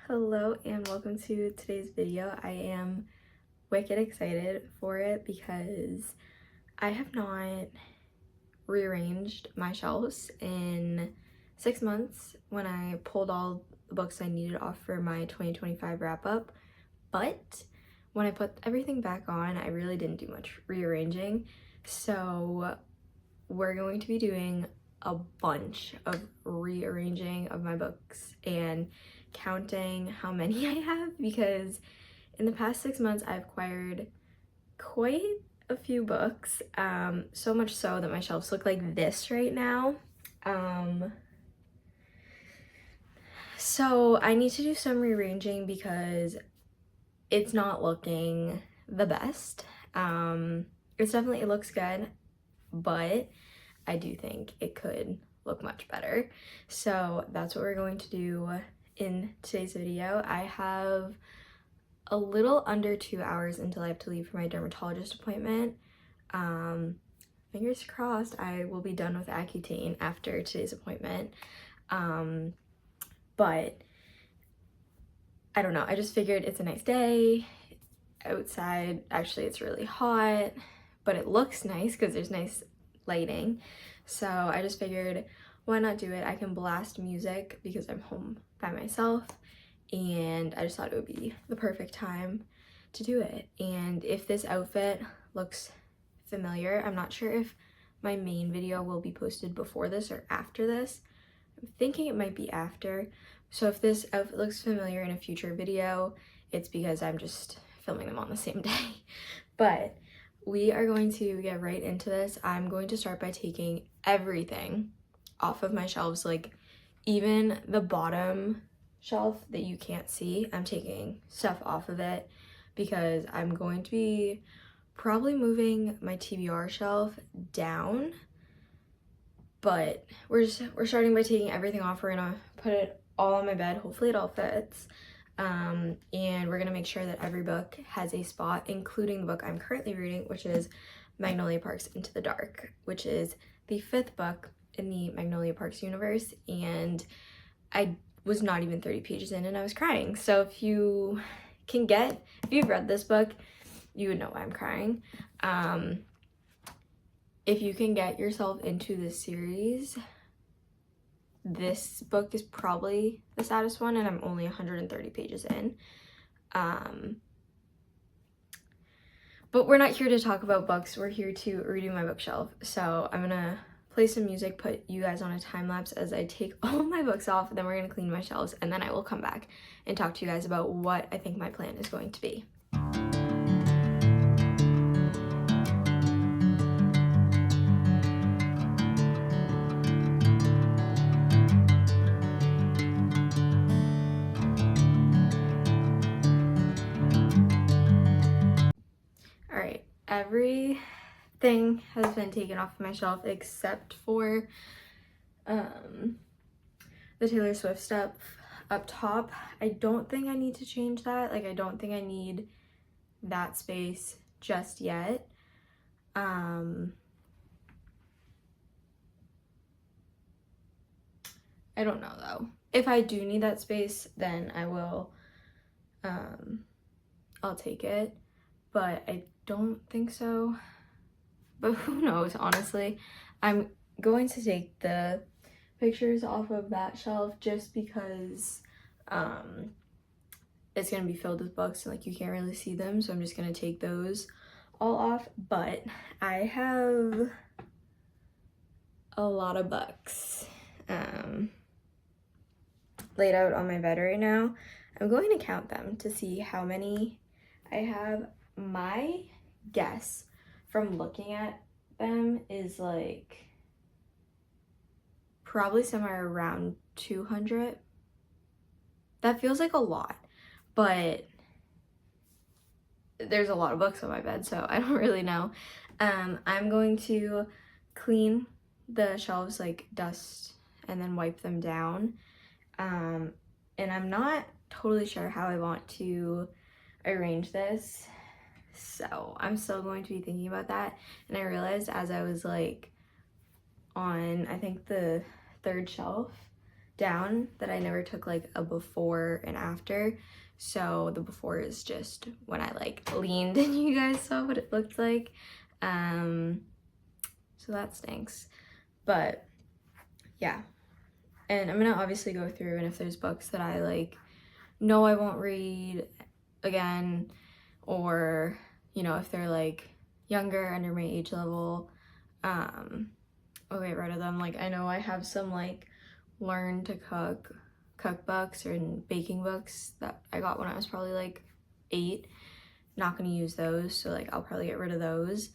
Hello and welcome to today's video. I am wicked excited for it because I have not rearranged my shelves in 6 months when I pulled all the books I needed off for my 2025 wrap up. But when I put everything back on, I really didn't do much rearranging. So we're going to be doing a bunch of rearranging of my books and counting how many I have, because in the past 6 months I've acquired quite a few books, so much so that my shelves look like this right now. So I need to do some rearranging because it's not looking the best. It looks good, but I do think it could look much better. So that's what we're going to do in today's video. I have a little under 2 hours until I have to leave for my dermatologist appointment. Fingers crossed I will be done with Accutane after today's appointment. But I don't know, I just figured it's a nice day outside. Actually, it's really hot, but it looks nice because there's nice lighting. So I just figured, why not do it? I can blast music because I'm home by myself, and I just thought it would be the perfect time to do it. And if this outfit looks familiar, I'm not sure if my main video will be posted before this or after this. I'm thinking it might be after. So if this outfit looks familiar in a future video, it's because I'm just filming them on the same day. But we are going to get right into this. I'm going to start by taking everything off of my shelves, like even the bottom shelf that you can't see. I'm taking stuff off of it because I'm going to be probably moving my TBR shelf down. But we're starting by taking everything off. We're gonna put it all on my bed. Hopefully it all fits. And we're gonna make sure that every book has a spot, including the book I'm currently reading, which is Magnolia Parks Into the Dark, which is the 5th book in the Magnolia Parks universe. And I was not even 30 pages in and I was crying. So if you've read this book, you would know why I'm crying. If you can get yourself into this series, this book is probably the saddest one, and I'm only 130 pages in. But we're not here to talk about books, we're here to redo my bookshelf. So I'm gonna play some music, put you guys on a time lapse as I take all of my books off, then we're gonna clean my shelves, and then I will come back and talk to you guys about what I think my plan is going to be. Alright, everything has been taken off my shelf except for the Taylor Swift stuff up top. I don't think I need to change that. Like, I don't think I need that space just yet. I don't know though. If I do need that space, then I will, I'll take it, but I don't think so. But who knows, honestly. I'm going to take the pictures off of that shelf just because it's gonna be filled with books and like you can't really see them, so I'm just gonna take those all off. But I have a lot of books laid out on my bed right now. I'm going to count them to see how many I have. My guess from looking at them is like probably somewhere around 200. That feels like a lot, but there's a lot of books on my bed, so I don't really know. I'm going to clean the shelves, like dust and then wipe them down. And I'm not totally sure how I want to arrange this, so I'm still going to be thinking about that. And I realized as I was like on, I think the 3rd shelf down that I never took like a before and after. So the before is just when I like leaned and you guys saw what it looked like. So that stinks. But yeah. And I'm gonna obviously go through, and if there's books that I like know I won't read again, or you know, if they're like younger, under my age level, I'll get rid of them. Like I know I have some like learn to cook cookbooks or baking books that I got when I was probably like 8. Not gonna use those, so like I'll probably get rid of those.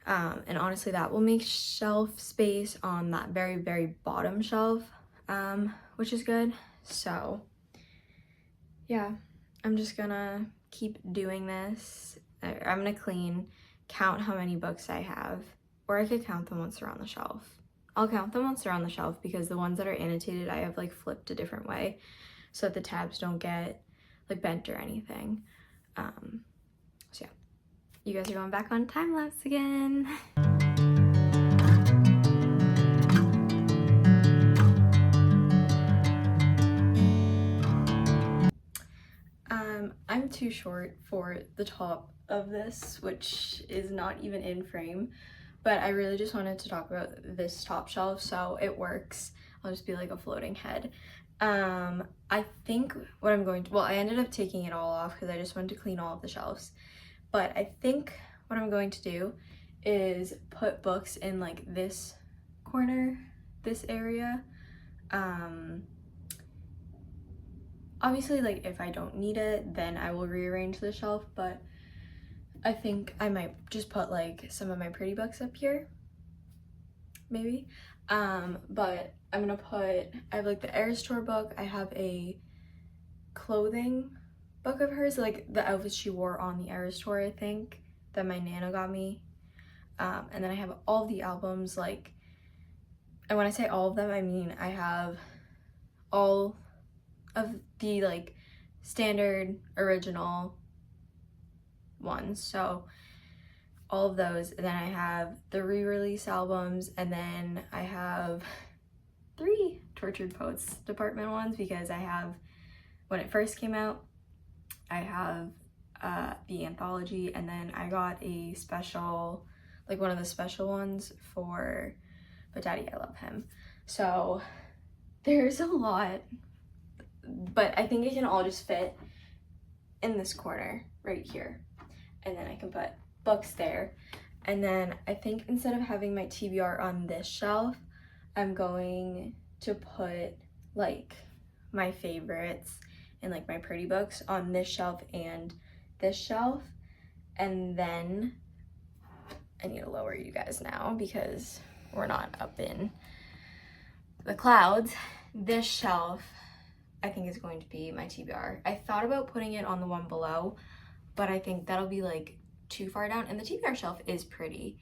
And honestly, that will make shelf space on that very, very bottom shelf, which is good. So yeah, I'm just gonna keep doing this. I'm gonna clean, count how many books I have, or I could count them once they're on the shelf. I'll count them once they're on the shelf because the ones that are annotated, I have like flipped a different way so that the tabs don't get like bent or anything. So yeah, you guys are going back on time lapse again. I'm too short for the top of this, which is not even in frame, but I really just wanted to talk about this top shelf, so it works. I'll just be like a floating head. I think what I'm going to, well, I ended up taking it all off because I just wanted to clean all of the shelves, but I think what I'm going to do is put books in like this corner, this area. Obviously, like if I don't need it, then I will rearrange the shelf, but I think I might just put like some of my pretty books up here, maybe. But I'm gonna put, I have like the Eras Tour book, I have a clothing book of hers, like the outfits she wore on the Eras Tour, I think, that my Nana got me. And then I have all of the albums, like, and when I say all of them, I mean I have all of the like standard original ones, so all of those. And then I have the re-release albums, and then I have 3 Tortured Poets Department ones because I have, when it first came out, I have the anthology, and then I got a special, like one of the special ones for But Daddy I Love Him. So there's a lot, but I think it can all just fit in this corner right here. And then I can put books there. And then I think instead of having my TBR on this shelf, I'm going to put like my favorites and like my pretty books on this shelf and this shelf. And then I need to lower you guys now because we're not up in the clouds. This shelf I think is going to be my TBR. I thought about putting it on the one below, but I think that'll be like too far down, and the TBR shelf is pretty.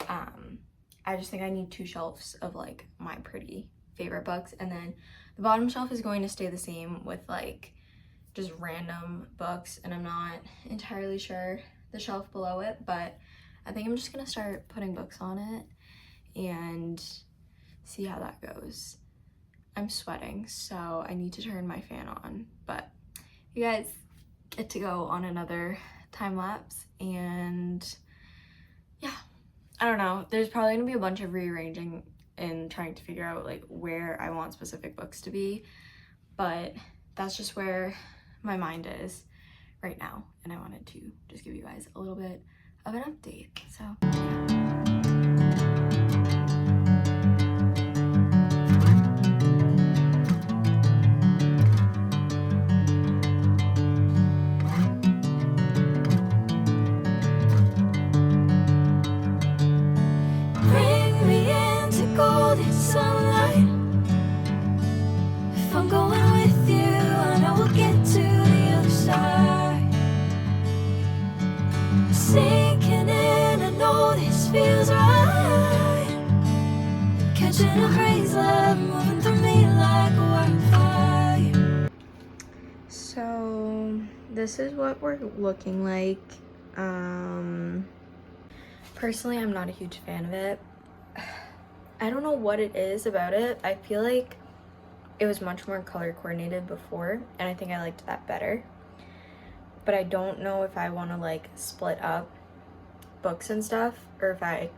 I just think I need 2 shelves of like my pretty favorite books, and then the bottom shelf is going to stay the same with like just random books, and I'm not entirely sure the shelf below it, but I think I'm just gonna start putting books on it and see how that goes. I'm sweating, so I need to turn my fan on, but you guys get to go on another time lapse, and yeah, I don't know, there's probably gonna be a bunch of rearranging and trying to figure out like where I want specific books to be, but that's just where my mind is right now, and I wanted to just give you guys a little bit of an update. So yeah. So this is what we're looking like. Personally, I'm not a huge fan of it. I don't know what it is about it. I feel like It was much more color coordinated before, and I think I liked that better. But I don't know if I want to like split up books and stuff, or if I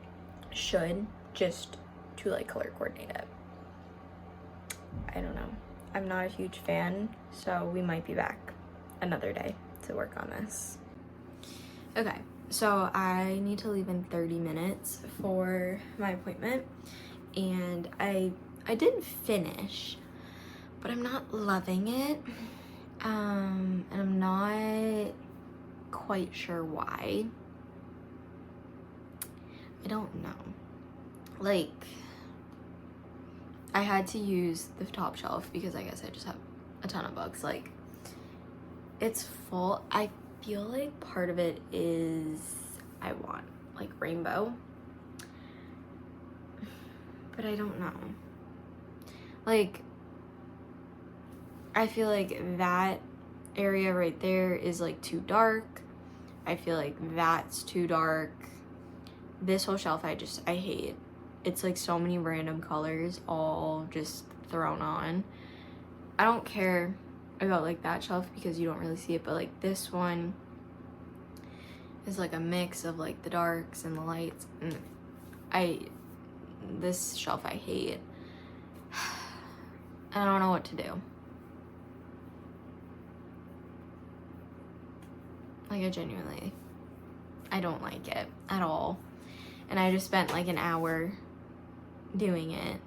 should just to like color coordinate it. I don't know. I'm not a huge fan, so we might be back another day to work on this. Okay, so I need to leave in 30 minutes for my appointment, and I did finish, but I'm not loving it, and I'm not quite sure why. I don't know. Like, I had to use the top shelf because I guess I just have a ton of books. Like, it's full. I feel like part of it is I want like rainbow, but I don't know. Like, I feel like that area right there is like too dark. I feel like that's too dark. This whole shelf I hate. It's like so many random colors all just thrown on. I don't care about like that shelf because you don't really see it, but like this one is like a mix of like the darks and the lights, and this shelf I hate. I don't know what to do. Like, I don't like it at all. And I just spent like an hour doing it.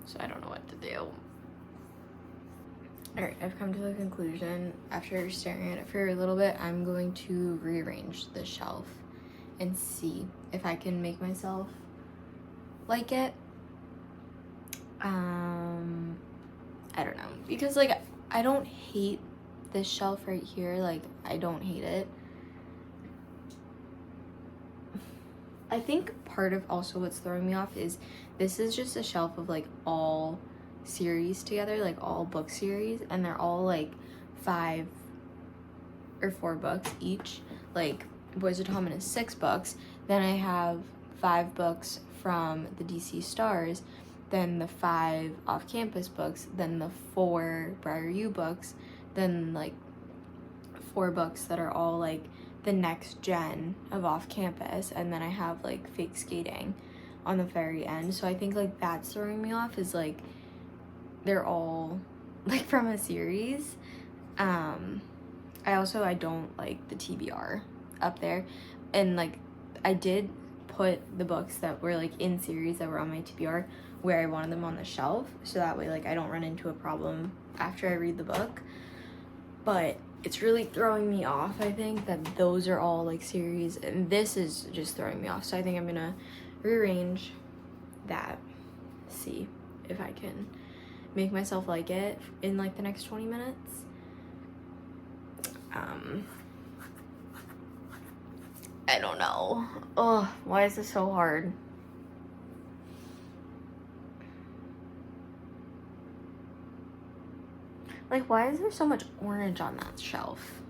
So I don't know what to do. Alright, I've come to the conclusion. After staring at it for a little bit, I'm going to rearrange the shelf and see if I can make myself like it. I don't know. Because like, I don't hate this shelf right here. Like, I don't hate it. I think part of also what's throwing me off is this is just a shelf of like all series together, like all book series, and they're all like 5 or 4 books each. Like Boys of Tommen is 6 books. Then I have 5 books from the DC Stars, then the 5 off-campus books, then the 4 Briar U books, then like 4 books that are all like the next gen of off-campus, and then I have like Fake Skating on the very end. So I think like that's throwing me off, is like they're all like from a series. I don't like the TBR up there, and like I did put the books that were like in series that were on my TBR where I wanted them on the shelf, so that way like I don't run into a problem after I read the book. But it's really throwing me off, I think, that those are all like series, and this is just throwing me off. So I think I'm gonna rearrange that, see if I can make myself like it in like the next 20 minutes. I don't know. Oh, why is this so hard? Like, why is there so much orange on that shelf?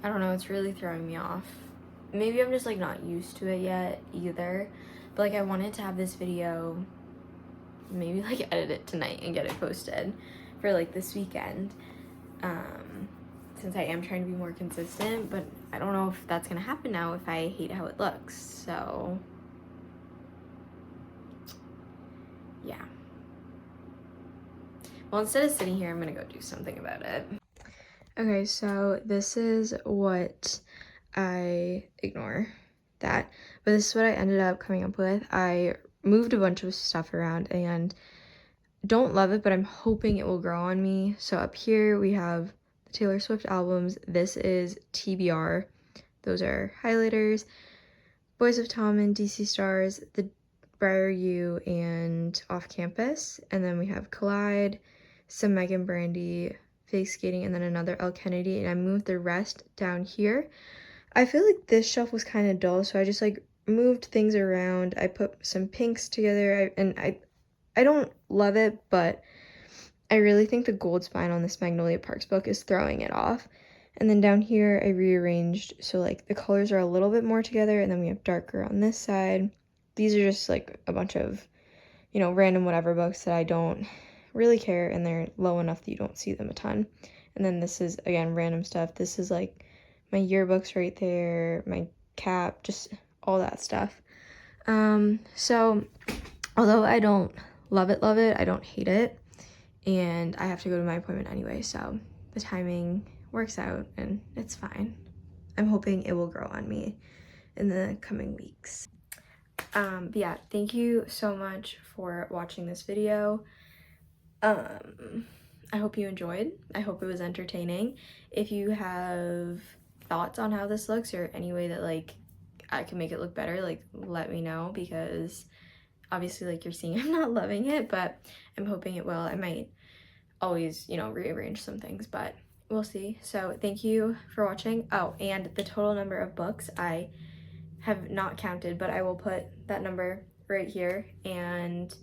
I don't know, it's really throwing me off. Maybe I'm just like not used to it yet either. But like, I wanted to have this video, maybe like edit it tonight and get it posted for like this weekend. Since I am trying to be more consistent, but I don't know if that's gonna happen now if I hate how it looks. So yeah. Well, instead of sitting here, I'm gonna go do something about it. Okay, so this is what ignore that, but this is what I ended up coming up with. I moved a bunch of stuff around and don't love it, but I'm hoping it will grow on me. So up here we have the Taylor Swift albums. This is TBR. Those are highlighters. Boys of Tommen, DC Stars, the Briar U, and Off Campus. And then we have Collide, some Megan Brandy, Fake Skating, and then another Elle Kennedy. And I moved the rest down here. I feel like this shelf was kind of dull, so I just like moved things around. I put some pinks together, and I don't love it, but I really think the gold spine on this Magnolia Parks book is throwing it off. And then down here I rearranged so like the colors are a little bit more together, and then we have darker on this side. These are just like a bunch of, you know, random whatever books that I don't really care, and they're low enough that you don't see them a ton. And then this is, again, random stuff. This is like my yearbooks right there, my cap, just all that stuff. So although I don't love it, I don't hate it. And I have to go to my appointment anyway, so the timing works out and it's fine. I'm hoping it will grow on me in the coming weeks. But yeah, thank you so much for watching this video. I hope you enjoyed. I hope it was entertaining. If you have thoughts on how this looks or any way that like I can make it look better, like let me know, because obviously like you're seeing I'm not loving it, but I'm hoping it will. I might always, you know, rearrange some things, but we'll see. So thank you for watching. Oh, and the total number of books I have not counted, but I will put that number right here, and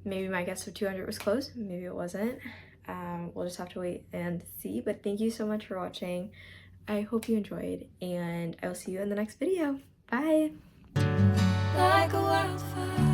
maybe my guess of 200 was close, maybe it wasn't. We'll just have to wait and see, but thank you so much for watching. I hope you enjoyed, and I will see you in the next video. Bye! Like a wildfire.